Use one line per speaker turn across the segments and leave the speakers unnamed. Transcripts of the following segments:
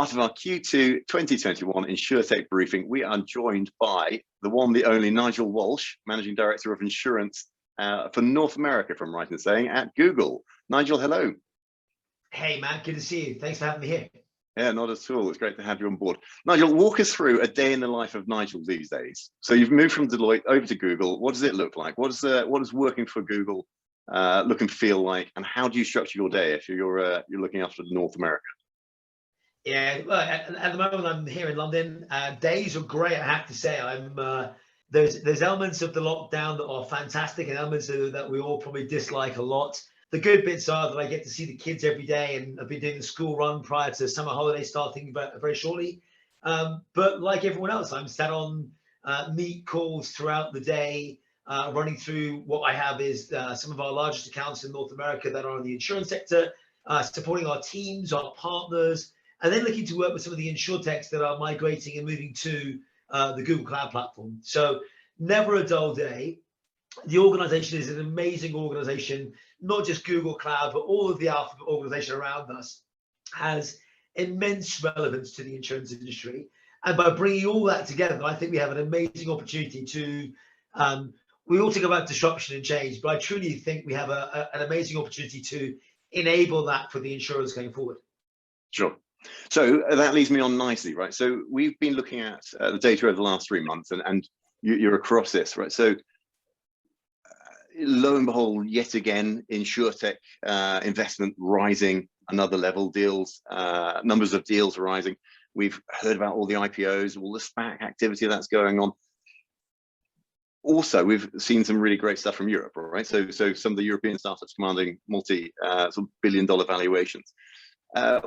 part of our Q2 2021 Insurtech Briefing, we are joined by the one, the only Nigel Walsh, Managing Director of Insurance for North America, if I'm right in saying, at Google. Nigel, hello.
Hey, Matt, good to see you. Thanks for having me here.
Yeah, not at all. It's great to have you on board. Nigel, walk us through a day in the life of Nigel these days. So you've moved from Deloitte over to Google. What does it look like? What is working for Google look and feel like? And how do you structure your day if you're looking after North America?
Yeah, well, at the moment I'm here in London. Days are great, I have to say. There's elements of the lockdown that are fantastic and elements that we all probably dislike a lot. The good bits are that I get to see the kids every day, and I've been doing the school run prior to summer holidays starting very shortly. But like everyone else, I'm sat on meet calls throughout the day, running through what I have is some of our largest accounts in North America that are in the insurance sector, supporting our teams, our partners, and then looking to work with some of the insurtechs that are migrating and moving to the Google Cloud platform. So never a dull day. The organization is an amazing organization, not just Google Cloud, but all of the Alphabet organization around us has immense relevance to the insurance industry. And by bringing all that together, I think we have an amazing opportunity to, we all talk about disruption and change, but I truly think we have an amazing opportunity to enable that for the insurers going forward.
Sure. So that leads me on nicely, right? So we've been looking at the data over the last 3 months, and you're across this, right? So lo and behold, yet again, insurtech investment rising, another level, deals, numbers of deals rising. We've heard about all the IPOs, all the SPAC activity that's going on. Also, we've seen some really great stuff from Europe, right? So some of the European startups commanding multi-billion-dollar valuations.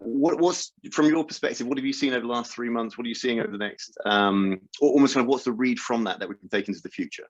What's from your perspective? What have you seen over the last 3 months? What are you seeing over the next? Almost kind of what's the read from that we can take into the future?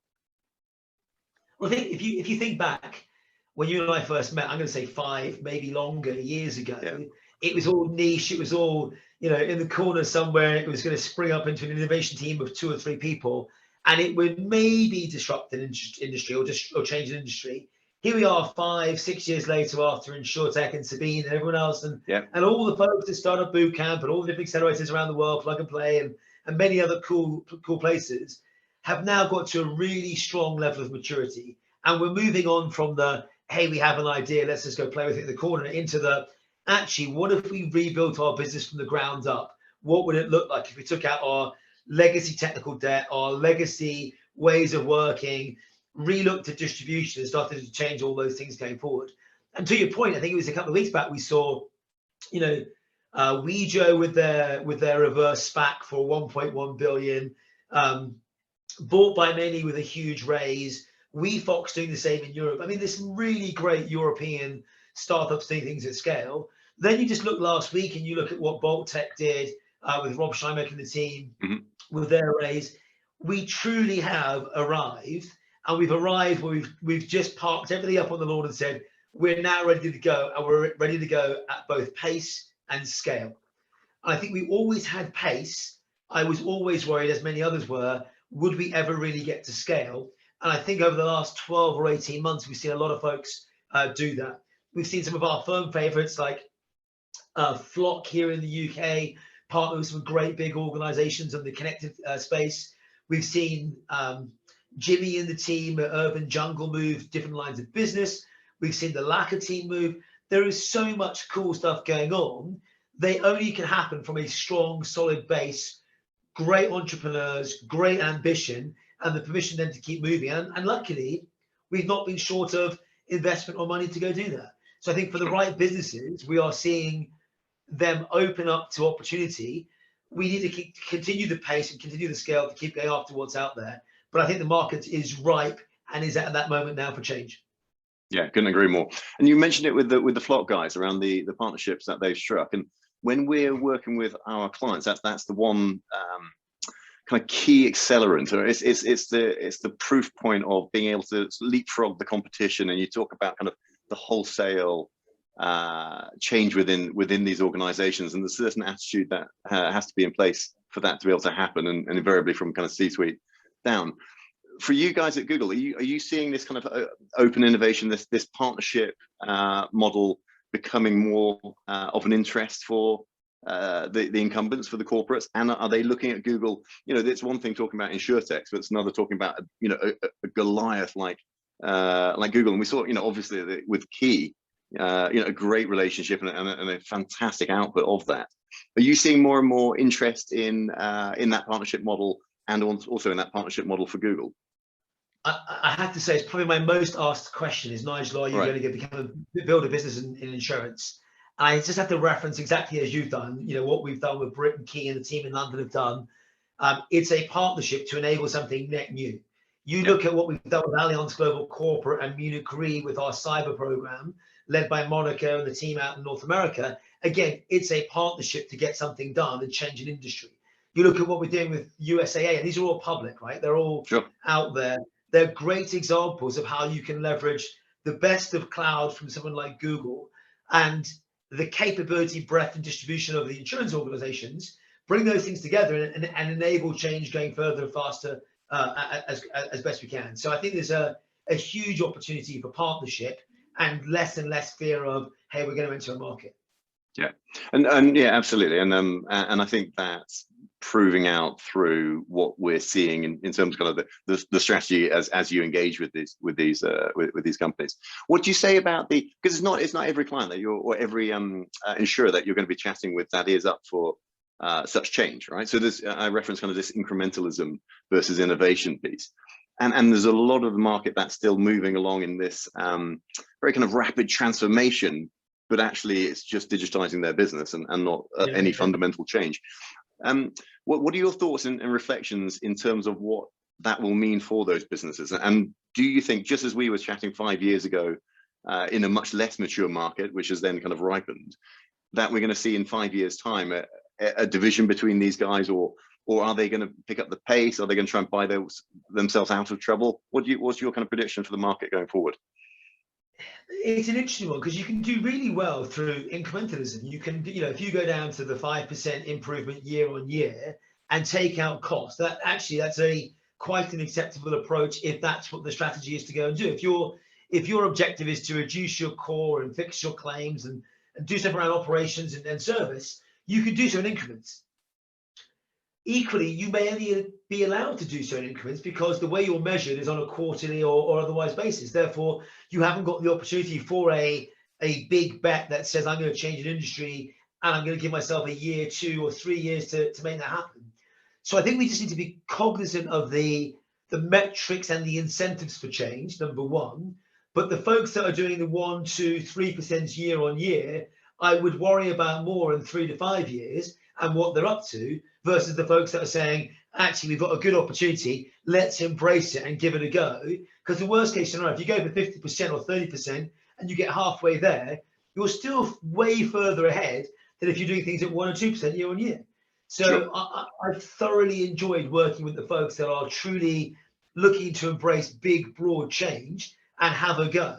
Well, I think if you think back when you and I first met, I'm going to say 5, maybe longer years ago. Yeah. It was all niche. It was all in the corner somewhere. It was going to spring up into an innovation team of 2 or 3 people, and it would maybe disrupt an industry or change an industry. Here we are 5, 6 years later after Insurtech and Sabine and everyone else and all the folks that Startup Bootcamp and all the different accelerators around the world, Plug and Play and many other cool places have now got to a really strong level of maturity. And we're moving on from the, hey, we have an idea, let's just go play with it in the corner, into the, actually, what if we rebuilt our business from the ground up? What would it look like if we took out our legacy technical debt, our legacy ways of working, re-looked at distribution and started to change all those things going forward? And to your point, I think it was a couple of weeks back we saw, Wejo with their reverse SPAC for 1.1 billion, bought by many with a huge raise. WeFox doing the same in Europe. I mean, there's some really great European startups doing things at scale. Then you just look last week and you look at what Bolt Tech did with Rob Scheimek and the team with their raise. We truly have arrived. And we've arrived where we've just parked everything up on the lawn and said, we're now ready to go, and we're ready to go at both pace and scale. And I think we always had pace. I was always worried, as many others were, would we ever really get to scale? And I think over the last 12 or 18 months, we've seen a lot of folks do that. We've seen some of our firm favorites like Flock here in the UK, partner with some great big organizations in the connected space. We've seen Jimmy and the team at Urban Jungle move different lines of business. We've seen the Lacquer team move. There is so much cool stuff going on. They only can happen from a strong, solid base, great entrepreneurs, great ambition, and the permission then to keep moving. And luckily, we've not been short of investment or money to go do that. So I think for the right businesses, we are seeing them open up to opportunity. We need to continue the pace and continue the scale to keep going after what's out there. But I think the market is ripe and is at that moment now for change.
Yeah, couldn't agree more. And you mentioned it with the Flock guys around the partnerships that they've struck. And when we're working with our clients, that's the one kind of key accelerant. Or it's the proof point of being able to leapfrog the competition. And you talk about kind of the wholesale change within these organizations, and the certain attitude that has to be in place for that to be able to happen, and invariably from kind of C-suite down. For you guys at Google, are you seeing this kind of open innovation, this partnership model becoming more of an interest for the incumbents for the corporates, and are they looking at Google? You know, it's one thing talking about Insurtech, but it's another talking about a Goliath like Google. And we saw, obviously with Key, a great relationship and a fantastic output of that. Are you seeing more and more interest in that partnership model, and also in that partnership model for Google?
I have to say, it's probably my most asked question is, Nigel, are you going to build a business in insurance? And I just have to reference exactly as you've done, what we've done with Brit and Key and the team in London have done. It's a partnership to enable something net new. You look at what we've done with Allianz Global Corporate and Munich Re with our cyber program, led by Monica and the team out in North America. Again, it's a partnership to get something done and change an industry. You look at what we're doing with USAA, and these are all public, right? They're all out there. They're great examples of how you can leverage the best of cloud from someone like Google and the capability, breadth, and distribution of the insurance organizations, bring those things together and enable change going further and faster as best we can. So I think there's a huge opportunity for partnership and less fear of, hey, we're going to enter a market.
Yeah, and yeah, absolutely, and I think that's proving out through what we're seeing in terms of kind of the strategy as you engage with these companies. What do you say about because it's not every client that or every insurer that you're going to be chatting with that is up for such change, right? So I reference kind of this incrementalism versus innovation piece. And there's a lot of the market that's still moving along in this very kind of rapid transformation, but actually it's just digitizing their business and not any fundamental change. What are your thoughts and reflections in terms of what that will mean for those businesses? And do you think, just as we were chatting 5 years ago in a much less mature market, which has then kind of ripened, that we're going to see in 5 years' time a division between these guys, or are they going to pick up the pace? Are they going to try and buy themselves out of trouble? What's your kind of prediction for the market going forward?
It's an interesting one because you can do really well through incrementalism. You can, if you go down to the 5% improvement year on year and take out costs, that's quite an acceptable approach if that's what the strategy is to go and do. If your objective is to reduce your core and fix your claims and do stuff around operations and service, you can do so in increments. Equally, you may only be allowed to do so in increments because the way you're measured is on a quarterly or otherwise basis. Therefore, you haven't got the opportunity for a big bet that says, I'm going to change an industry and I'm going to give myself a year, 2 or 3 years to make that happen. So I think we just need to be cognizant of the metrics and the incentives for change, number one. But the folks that are doing the 1, 2, 3% year on year, I would worry about more in 3 to 5 years and what they're up to, versus the folks that are saying, actually, we've got a good opportunity, let's embrace it and give it a go. Because the worst case scenario, if you go for 50% or 30% and you get halfway there, you're still way further ahead than if you're doing things at 1 or 2% year on year. So I've thoroughly enjoyed working with the folks that are truly looking to embrace big, broad change and have a go.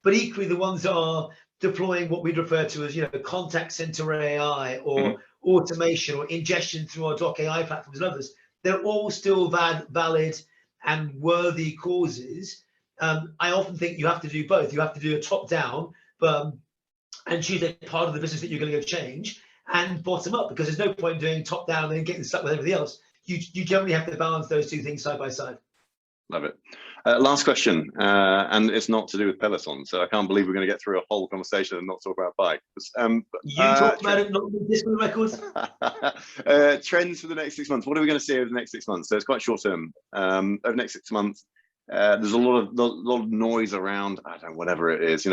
But equally, the ones that are deploying what we'd refer to as, contact center AI or automation or ingestion through our Doc AI platforms and others, they're all still valid and worthy causes. I often think you have to do both. You have to do a top down and choose a part of the business that you're going to go change, and bottom up, because there's no point doing top down and then getting stuck with everything else. You generally have to balance those two things side by side. Love it.
Last question, and it's not to do with Peloton, so I can't believe we're going to get through a whole conversation and not talk about bikes.
You talked about it, not with this records.
Trends for the next 6 months. What are we going to see over the next 6 months? So it's quite short term. Over the next 6 months, there's a lot of noise around, I don't know, whatever it is,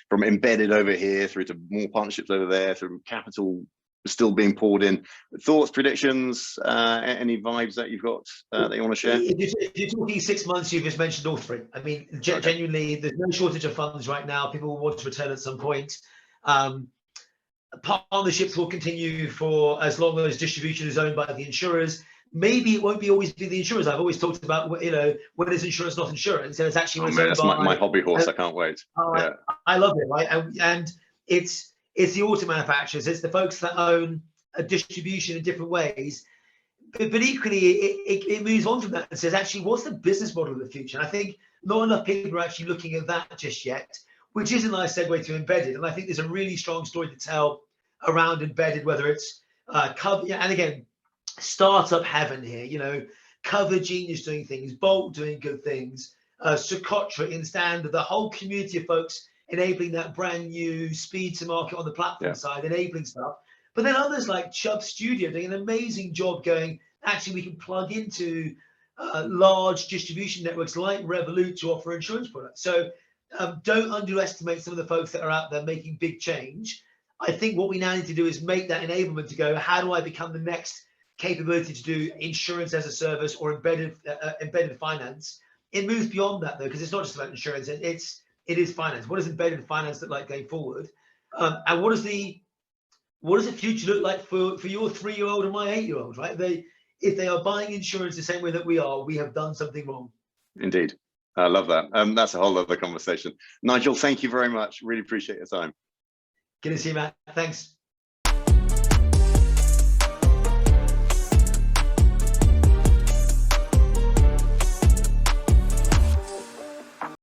from embedded over here through to more partnerships over there, through capital still being poured in. Thoughts, predictions, any vibes that you've got that you want to share?
If you're talking 6 months, you've just mentioned all three. I mean, genuinely, there's no shortage of funds right now. People will want to return at some point. Partnerships will continue for as long as distribution is owned by the insurers. Maybe it won't always be the insurers. I've always talked about, when is insurance not insurance, and it's actually when it's owned by
my hobby horse. I can't wait.
I love it, right? And it's the auto manufacturers, it's the folks that own a distribution in different ways. But equally, it moves on from that and says, actually, what's the business model of the future? And I think not enough people are actually looking at that just yet, which is a nice segue to embedded. And I think there's a really strong story to tell around embedded, whether it's cover, and again, startup heaven here, you know, Cover Genius doing things, Bolt doing good things, Socotra in Standard, the whole community of folks enabling that brand new speed to market on the platform side, enabling stuff. But then others like Chubb Studio doing an amazing job going, actually, we can plug into large distribution networks like Revolut to offer insurance products. So don't underestimate some of the folks that are out there making big change. I think what we now need to do is make that enablement to go, how do I become the next capability to do insurance as a service or embedded finance? It moves beyond that though, because it's not just about insurance. It is finance. What does embedded finance look like going forward? And what does the future look like for your 3-year-old and my 8-year-old? Right? If they are buying insurance the same way that we are, we have done something wrong.
Indeed. I love that. That's a whole other conversation. Nigel, thank you very much. Really appreciate your time.
Good to see you, Matt. Thanks.